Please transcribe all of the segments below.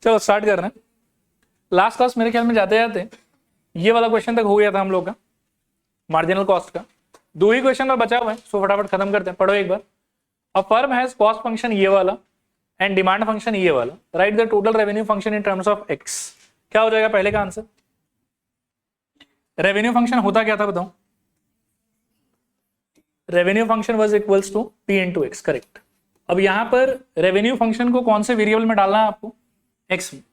चलो स्टार्ट कर रहे हैं। लास्ट क्लास मेरे ख्याल में जाते जाते ये वाला क्वेश्चन तक हो गया था हम लोग का, मार्जिनल कॉस्ट का। 2 ही क्वेश्चन में बचा हुआ है, सो फटाफट खत्म करते हैं। पढ़ो एक बार। A firm has cost function ये वाला एंड डिमांड फंक्शन ये वाला, right the total revenue function in terms of X. क्या हो जाएगा पहले का आंसर? रेवेन्यू फंक्शन होता क्या था बताओ? Revenue function was equals to P into X, correct. अब यहां पर रेवेन्यू फंक्शन को कौन से वेरिएबल में डालना है आपको? एक्स में।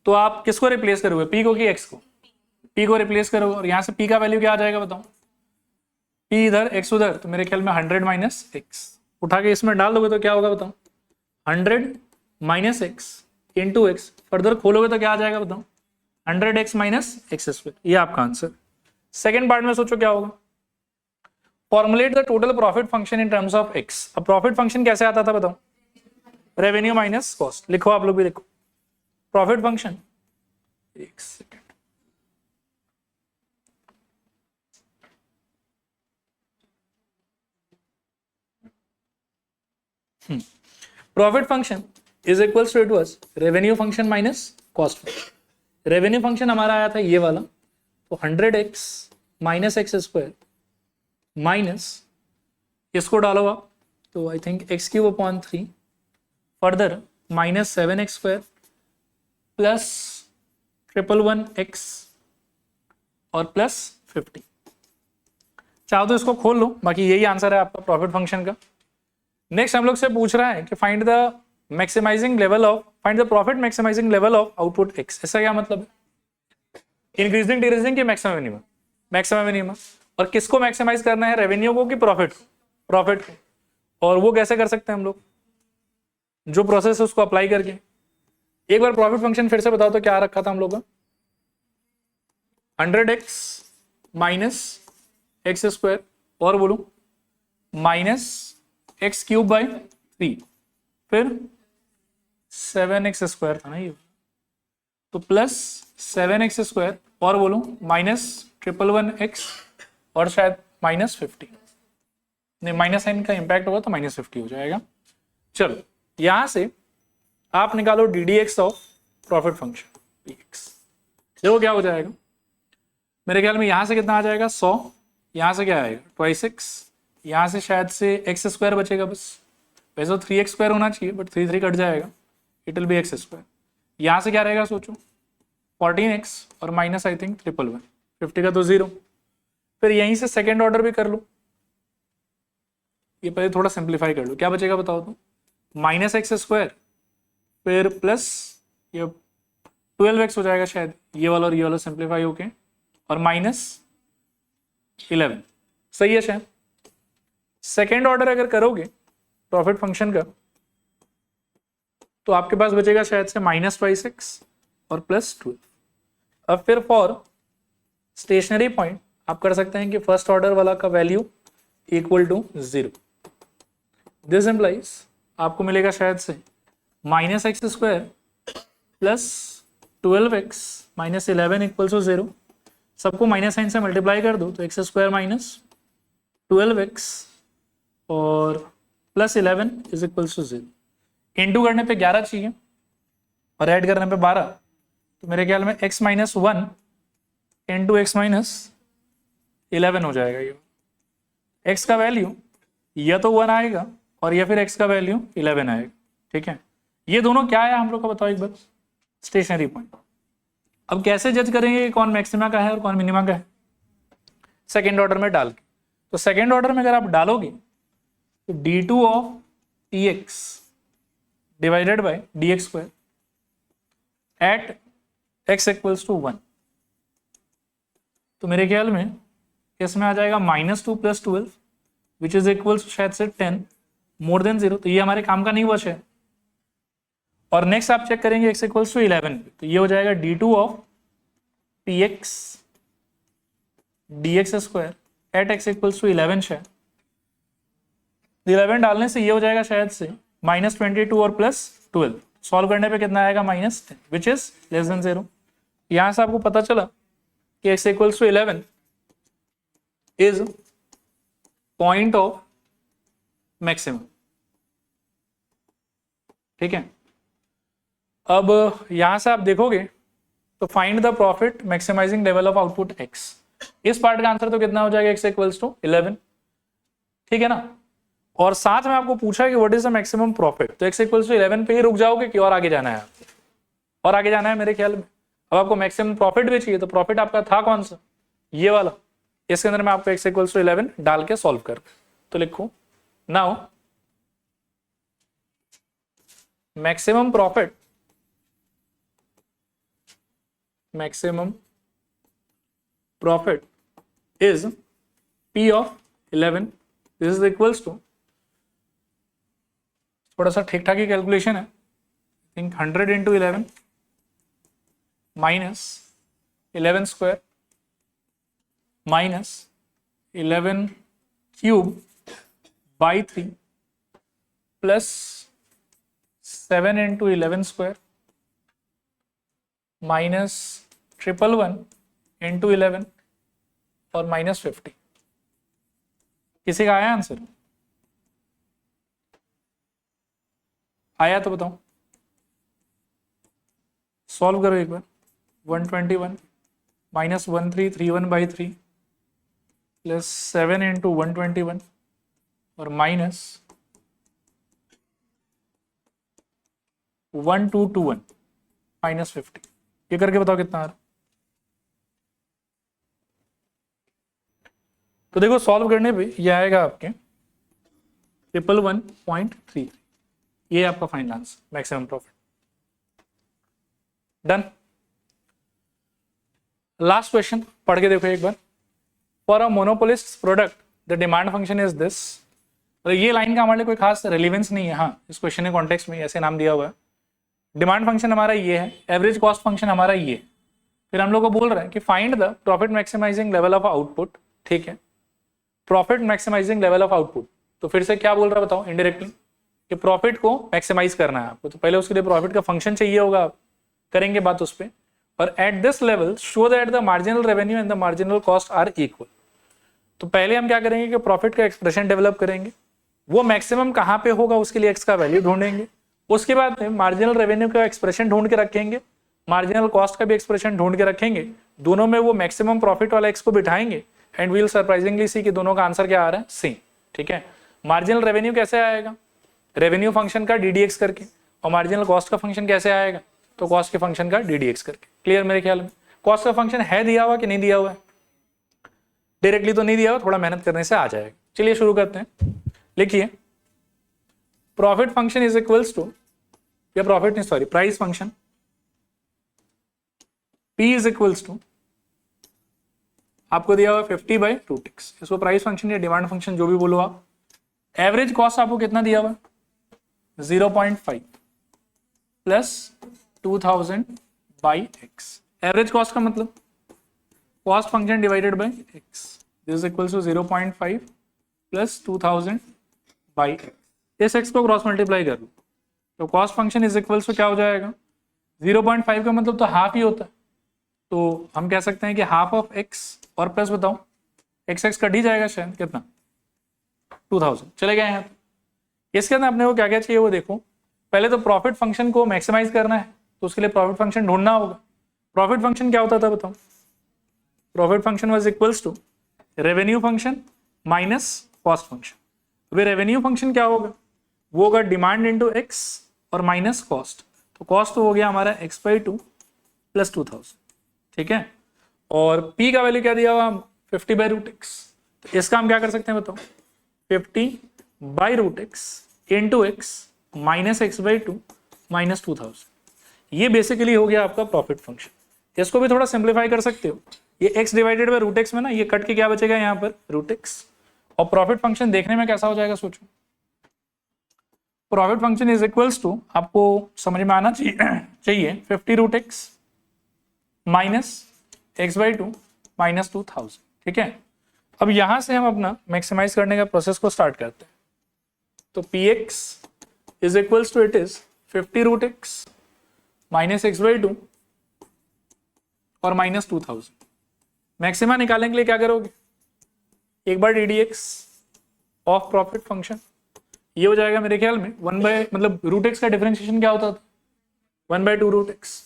तो आप किसको रिप्लेस करोगे, पी को कि एक्स को? पी को रिप्लेस करोगे, और यहां से पी का वैल्यू क्या आ जाएगा बताओ? पी इधर एक्स उधर, तो मेरे ख्याल में 100 माइनस एक्स उठा के इसमें डाल दोगे तो क्या होगा बताओ? 100 minus X into X, further खोलोगे तो क्या आ जाएगा बताओ? 100x minus X square. ये आपका आंसर। सेकेंड पार्ट में सोचो क्या होगा? Formulate the total profit function in terms of X. अब प्रॉफिट फंक्शन कैसे आता था बताओ? Revenue minus cost. लिखो आप लोग भी, लिखो प्रॉफिट फंक्शन। एक second, profit function is equals to, it was revenue function minus cost function. Revenue function हमारा आया था ये वाला, तो 100x minus X square minus, इसको डालो आप तो I think x cube upon 3, further minus 7x square plus 111x और प्लस 50। चाहो तो इसको खोल लो, बाकी यही आंसर है आपका प्रॉफिट फंक्शन का। नेक्स्ट हम लोग से पूछ रहा है कि find the maximising level of, find the profit maximising level of output X. ऐसा क्या मतलब है? इंक्रीजिंग डिक्रीजिंग की मैक्सिमम मिनिमम? Maximum minimum. और किसको मैक्सिमाइज करना है, रेवेन्यू को कि प्रॉफिट को? प्रॉफिट को। और वो कैसे कर सकते हैं हम लोग? जो प्रोसेस है उसको अप्लाई करके। एक बार प्रॉफिट फंक्शन फिर से बताओ तो क्या रखा था हम लोग का? 100x माइनस एक्स स्क्वायर और बोलो माइनस एक्स क्यूब बाई 3, फिर 7x स्क्वायर था ना ये, तो प्लस 7x स्क्वायर और बोलो माइनस 111x और शायद माइनस 50। नहीं, माइनस साइन का इंपैक्ट होगा तो माइनस 50 हो जाएगा। चलो यहां से आप निकालो D D X of profit function P x. देखो क्या हो जाएगा। मेरे ख्याल में यहां से कितना आ जाएगा 100, यहां से क्या आएगा 2x, यहां से शायद से एक्स स्क्वायर बचेगा बस। वैसे तो 3x स्क्वायर होना चाहिए बट 3 कट जाएगा, it will B x square. यहां से क्या रहेगा सोचो, 14x और माइनस आई थिंक 111, 50 का तो 0। फिर यहीं से सेकेंड ऑर्डर भी कर लो, ये पहले थोड़ा सिंप्लीफाई कर लो, क्या बचेगा बताओ तो? माइनस एक्स स्क्वायर फिर प्लस ये 12x हो जाएगा शायद, ये वाला सिंप्लीफाई होके, और माइनस 11। सही है शायद। सेकेंड ऑर्डर अगर करोगे प्रॉफिट फंक्शन का तो आपके पास बचेगा शायद से माइनस 2x और प्लस 12। अब फिर फॉर स्टेशनरी पॉइंट आप कर सकते हैं कि फर्स्ट ऑर्डर वाला का value equal to 0। This implies आपको मिलेगा शायद से minus X square plus 12x minus 11 equal to 0। सबको माइनस साइन से मल्टीप्लाई कर दो तो एक्स स्क्वायर माइनस 12x और plus 11 is equal to 0। Into करने पे 11 चाहिए और ऐड करने पे 12, तो मेरे ख्याल में x minus 1 into X minus 11 हो जाएगा। ये x का वैल्यू या तो 1 आएगा और या फिर x का वैल्यू 11 आएगा। ठीक है, ये दोनों क्या है हम लोग को बताओ एक बार? Stationary point. अब कैसे जज करेंगे कौन मैक्सिमा का है और कौन मिनिमा का है? सेकेंड ऑर्डर में डाल के। तो सेकेंड ऑर्डर में अगर आप डालोगे तो d2 of tx divided by dx square at x equals to 1, तो मेरे ख्याल में इसमें आ जाएगा -2 + 12 विच इज इक्वल्स शायद से 10 मोर देन 0। तो ये हमारे काम का नहीं हुआ शायद। और नेक्स्ट आप चेक करेंगे x इक्वल्स टू 11, तो ये हो जाएगा d2 of px dx square at x equals to 11 शायद। 11 डालने से ये हो जाएगा शायद से -22 और प्लस 12। सॉल्व करने पे कितना आएगा -10 विच इज लेस देन 0। यहां से आपको पता चला कि x equals to 11 is point of maximum. ठीक है, अब यहां से आप देखोगे तो find the profit maximising level of output x, इस पार्ट का आंसर तो कितना हो जाएगा, x इक्वल्स टू 11, ठीक है ना। और साथ में आपको पूछा कि what is the maximum profit, तो x इक्वल्स टू 11 पे ही रुक जाओगे कि और आगे जाना है आपको, और आगे जाना है मेरे ख्याल में। अब आपको मैक्सिमम प्रॉफिट भी चाहिए, तो प्रॉफिट आपका था कौन सा, ये वाला, इसके अंदर मैं आपको x इक्वल्स टू 11 डाल के सॉल्व कर, तो लिखो now maximum profit is P of 11, this is equals to, थोड़ा सा ठीक ठाक ही कैलकुलेशन है, think 100 into 11 minus 11 square minus 11 cube by 3 plus 7 into 11 square minus 111 into 11 और minus 50। किसी का आया आंसर, आया तो बताओ, सॉल्व करो एक बार। 121 minus 1331 by 3 plus 7 into 121 और minus 1221 minus 50, ये करके बताओ कितना आ रहा। तो देखो सॉल्व करने पे ये आएगा आपके 111.33, ये आपका final answer maximum profit. Done. Last question पढ़ के देखो एक बार। For a monopolist product the demand function is this. तो ये लाइन का हमारे लिए कोई खास रेलिवेंस नहीं है, हाँ इस क्वेश्चन के कॉन्टेक्स्ट में ऐसे नाम दिया हुआ है। डिमांड फंक्शन हमारा ये है, एवरेज कॉस्ट फंक्शन हमारा ये, फिर हम लोग को बोल रहा है कि find the profit maximising level of output, ठीक है, profit maximising level of output. तो फिर से क्या बोल रहा है बताओ, इनडायरेक्टली कि प्रॉफिट को मैक्सिमाइज करना है आपको, तो पहले उसके लिए प्रॉफिट का फंक्शन चाहिए होगा, आप करेंगे बात उस पर। और at this level show that the marginal revenue and the marginal cost are equal. तो पहले हम क्या करेंगे कि प्रॉफिट का एक्सप्रेशन डेवलप करेंगे, वो मैक्सिमम कहाँ पे होगा उसके लिए एक्स का वैल्यू ढूंढेंगे, उसके बाद में मार्जिनल रेवेन्यू का एक्सप्रेशन ढूंढ के रखेंगे, मार्जिनल कॉस्ट का भी एक्सप्रेशन ढूंढ के रखेंगे, दोनों में वो मैक्सिमम प्रॉफिट वाला एक्स को बिठाएंगे एंड वील सरप्राइजिंगली सी कि दोनों का आंसर क्या आ रहा है, सेम, ठीक है। मार्जिनल रेवेन्यू कैसे आएगा, रेवेन्यू फंक्शन का डीडीएक्स करके, और मार्जिनल कॉस्ट का फंक्शन कैसे आएगा, तो कॉस्ट के फंक्शन का डीडीएक्स करके। क्लियर मेरे ख्याल में। कॉस्ट का फंक्शन है दिया हुआ कि नहीं दिया हुआ है, डायरेक्टली तो नहीं दिया हुआ, थोड़ा मेहनत करने से आ जाएगा। चलिए शुरू करते हैं। लिखिए profit function is equals to, या प्रॉफिट नहीं sorry price function P is equals to, आपको दिया हुआ 50 बाई रूट एक्स, इसको प्राइस फंक्शन या डिमांड फंक्शन जो भी बोलो आप। एवरेज कॉस्ट आपको कितना दिया हुआ, 0.5 plus 2000 by X. Average cost का मतलब cost function divided by X, this is equals to 0.5 plus 2000 by X. इस एक्स को क्रॉस मल्टीप्लाई कर लो तो cost function is equals to क्या हो जाएगा, 0.5 का मतलब तो हाफ ही होता है, तो हम कह सकते हैं कि हाफ ऑफ एक्स और प्लस बताओ एक्स एक्स कट ही जाएगा शायद, कितना 2000 चले गए हैं। इसके अंदर अपने को क्या क्या चाहिए वो देखो। पहले तो प्रॉफिट फंक्शन को मैक्सिमाइज करना है, तो उसके लिए प्रॉफिट फंक्शन ढूंढना होगा। प्रॉफिट फंक्शन क्या होता था बताओ, profit function was equals to revenue function minus cost function. अभी रेवेन्यू फंक्शन क्या होगा, वो होगा डिमांड इंटू एक्स और माइनस कॉस्ट, तो कॉस्ट तो हो गया हमारा x/2 प्लस 2000, ठीक है। और p का वैल्यू क्या दिया हुआ, 50 बाई रूट एक्स, तो इसका हम क्या कर सकते हैं बताओ, 50 by root X into X minus x/2 minus 2000, ये बेसिकली हो गया आपका प्रॉफिट फंक्शन। इसको भी थोड़ा सिंप्लीफाई कर सकते हो, ये x divided by root X में ना ये कट के क्या बचेगा यहाँ पर रूट एक्स, और प्रॉफिट फंक्शन देखने में कैसा हो जाएगा सोचो। Profit function is equals to, आपको समझ में आना चाहिए 50 root X minus x/2 minus 2000, ठीक है। अब यहां से हम अपना मैक्सिमाइज करने का प्रोसेस को स्टार्ट करते हैं। तो px is equals to it is 50 root X minus x/2 और माइनस 2000। मैक्सिमा निकालने के लिए क्या करोगे, एक बार ddx ऑफ प्रॉफिट फंक्शन, ये हो जाएगा मेरे ख्याल में 1 बाय मतलब रूट एक्स का डिफरेंशिएशन क्या होता था, 1/2√x,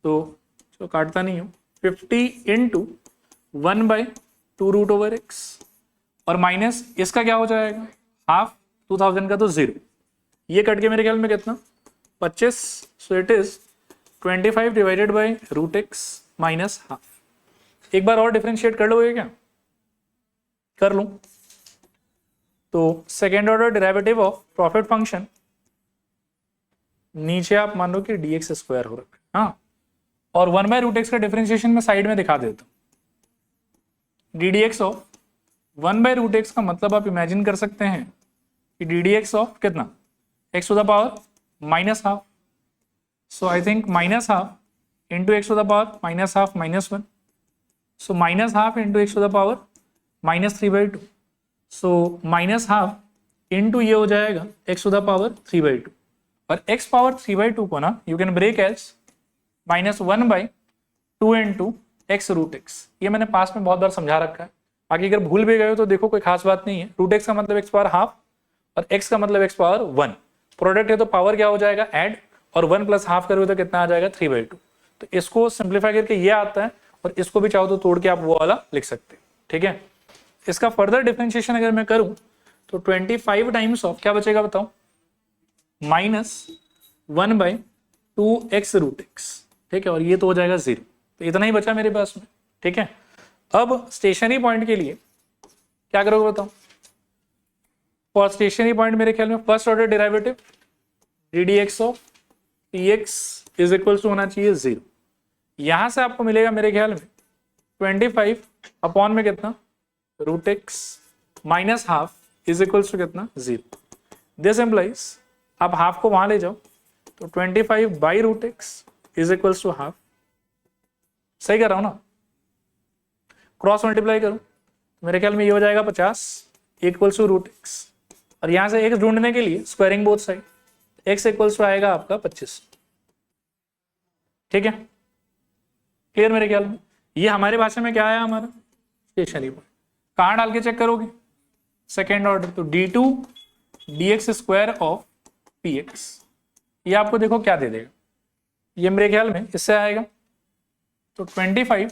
तो जो काटता नहीं हूँ, 50 इंटू 1/2√x, और माइनस इसका क्या हो जाएगा, हाफ, 2000 का तो 0, ये कट के मेरे ख्याल में कितना, 25, so it is 25 divided by √x minus half. एक बार और डिफरेंशिएट कर लोगे क्या, कर लूं, तो second order derivative of profit function, नीचे आप मान लो कि dx स्क्वायर हो रखा है, हाँ, और 1/√x का डिफरेंशिएशन में साइड में दिखा देता हूं। ddx ऑफ 1/√x का मतलब आप इमेजिन कर सकते हैं कि ddx ऑफ कितना, x to the power minus half, so I think minus half into X to the power minus half minus 1, so minus half into X to the power minus 3/2, so minus half into ये हो जाएगा x to the power 3/2, और x power 3/2 को ना you can break as -1/2 into x√x। ये मैंने पास में बहुत बार समझा रखा है, बाकी अगर भूल भी गए हो तो देखो कोई खास बात नहीं है। √x का मतलब x पावर हाफ और x का मतलब x पावर 1, प्रोडक्ट है तो पावर क्या हो जाएगा ऐड, और 1 प्लस हाफ करोगे तो कितना आ जाएगा 3/2। तो इसको सिंप्लीफाई करके ये आता है, और इसको भी चाहो तो तोड़ के आप वो वाला लिख सकते हैं, ठीक है। इसका फर्दर डिफरेंशिएशन अगर मैं करूं तो 25 टाइम्स ऑफ क्या बचेगा बताओ, -1/2x√x, ठीक है, और ये तो हो जाएगा 0, तो इतना ही बचा मेरे पास में, ठीक है। अब स्टेशनरी पॉइंट के लिए क्या करोगे बताओ, फॉर स्टेशनरी पॉइंट मेरे ख्याल में first order derivative ddx of px is equal to होना चाहिए 0। यहां से आपको मिलेगा मेरे ख्याल में 25 अपॉन में कितना √x minus half is equal to कितना 0। दिस एम्प्लाइज आप हाफ को वहां ले जाओ तो 25/√x is equal to half, सही कर रहा हूं ना, क्रॉस मल्टीप्लाई करूं मेरे ख्याल में ये हो जाएगा 50 इक्वल टू √x, और यहां से x ढूंढने के लिए squaring both side, x equals to आएगा आपका 25, ठीक है, क्लियर मेरे ख्याल में। ये हमारी भाषा में क्या आया हमारा स्टेशनरी पॉइंट, कहां डाल के चेक करोगे, सेकेंड ऑर्डर, तो d2 dx square of px, ये आपको देखो क्या दे देगा, ये मेरे ख्याल में इससे आएगा, तो 25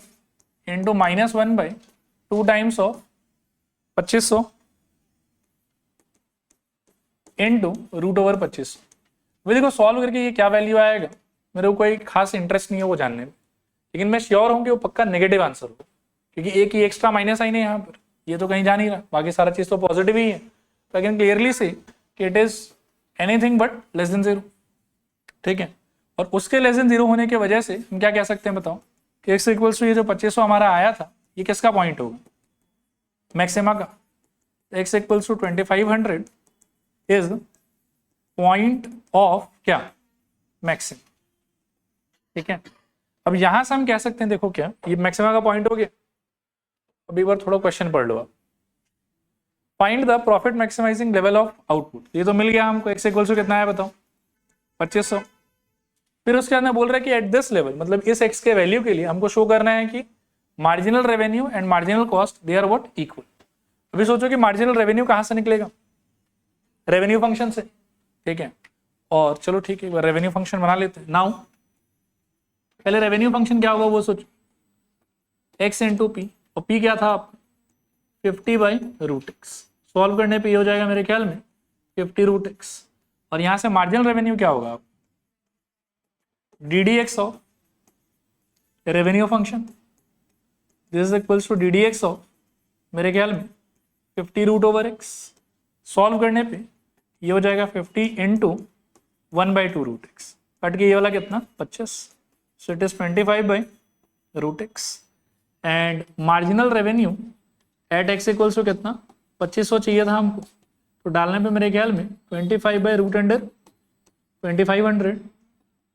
इंटू -1/2 टाइम्स ऑफ 2500 इंटू √2500। वो देखो सॉल्व करके ये क्या वैल्यू आएगा, मेरे को कोई खास इंटरेस्ट नहीं है वो जानने में, लेकिन मैं श्योर हूं कि वो पक्का नेगेटिव आंसर हो, क्योंकि एक ही एक्स्ट्रा माइनस आई नहीं यहाँ पर, ये तो कहीं जा नहीं रहा, बाकी सारा चीज तो पॉजिटिव ही है, तो आई कैन क्लियरली से कि it is anything but less than 0, ठीक है। और उसके लेस देन 0 होने की वजह से हम क्या कह सकते हैं बताओ कि x इक्वल्स टू ये जो 2500 हमारा आया था ये किसका पॉइंट होगा, मैक्सिमा का, x equals to 2500 is point of क्या मैक्सिम, ठीक है। अब यहां से हम कह सकते हैं देखो क्या ये मैक्सिमा का पॉइंट हो गया, अब एक बार थोड़ा क्वेश्चन पढ़ लो आप, find the profit maximising level of output, ये तो मिल गया हमको, x इक्वल्स टू कितना है बताओ 2500, फिर उसके बाद में बोल रहा है कि एट दिस लेवल, मतलब इस x के वैल्यू के लिए हमको शो करना है कि marginal revenue and marginal cost they are what equal. अभी सोचो कि मार्जिनल रेवेन्यू कहां से निकलेगा, रेवेन्यू फंक्शन से, ठीक है, और चलो ठीक है रेवेन्यू फंक्शन बना लेते हैं। नाउ पहले रेवेन्यू फंक्शन क्या होगा वो सोचो, x इंटू पी, और p क्या था आपका 50/√x, सॉल्व करने पे ये हो जाएगा मेरे ख्याल में 50√x, और यहां से मार्जिनल रेवेन्यू क्या होगा आप ddx of revenue function, this is equals to ddx of मेरे ख्याल में 50√x, सॉल्व करने पे ये हो जाएगा 50 इंटू 1/2√x, कट के ये वाला कितना 25, so it is 25/√x, and marginal revenue at x equals to कितना 2500 चाहिए था हमको, तो डालने पे मेरे ख्याल में 25/√2500,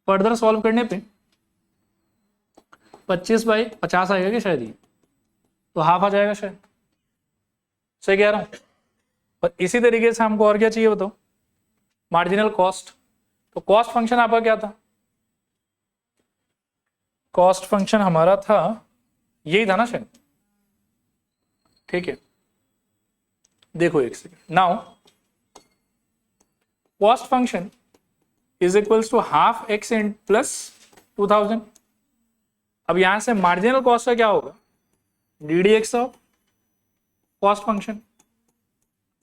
फर्दर सॉल्व करने पे 25/50 आएगा कि शायद ये, तो हाफ आ जाएगा शायद, सही कह रहा हूं। और इसी तरीके से हमको और क्या चाहिए बताओ, मार्जिनल कॉस्ट, तो कॉस्ट फंक्शन आपका क्या था, कॉस्ट फंक्शन हमारा था यही था ना शायद, ठीक है, देखो एक second, now cost function is equals to half X in plus 2000। अब यहां से मार्जिनल कॉस्ट का क्या होगा, D D X of cost function.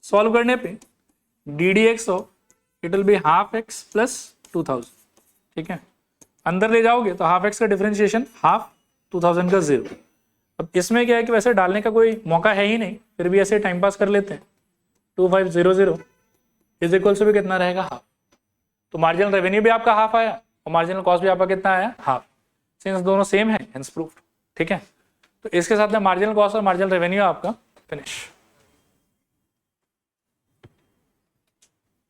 Solve करने पे D D X of it will be half X plus 2000। ठीक है, अंदर ले जाओगे तो हाफ एक्स का डिफरेंशिएशन हाफ 2000 का 0। अब इसमें क्या है कि वैसे डालने का कोई मौका है ही नहीं, फिर भी ऐसे टाइम पास कर लेते हैं। 2500 इज इक्वल से भी कितना रहेगा, हाफ। तो मार्जिनल रेवेन्यू भी आपका हाफ आया और मार्जिनल कॉस्ट भी आपका कितना आया, हाफ। सिंस दोनों सेम है, हेंस प्रूव्ड। ठीक है, तो इसके साथ में मार्जिनल कॉस्ट और मार्जिनल रेवेन्यू आपका फिनिश।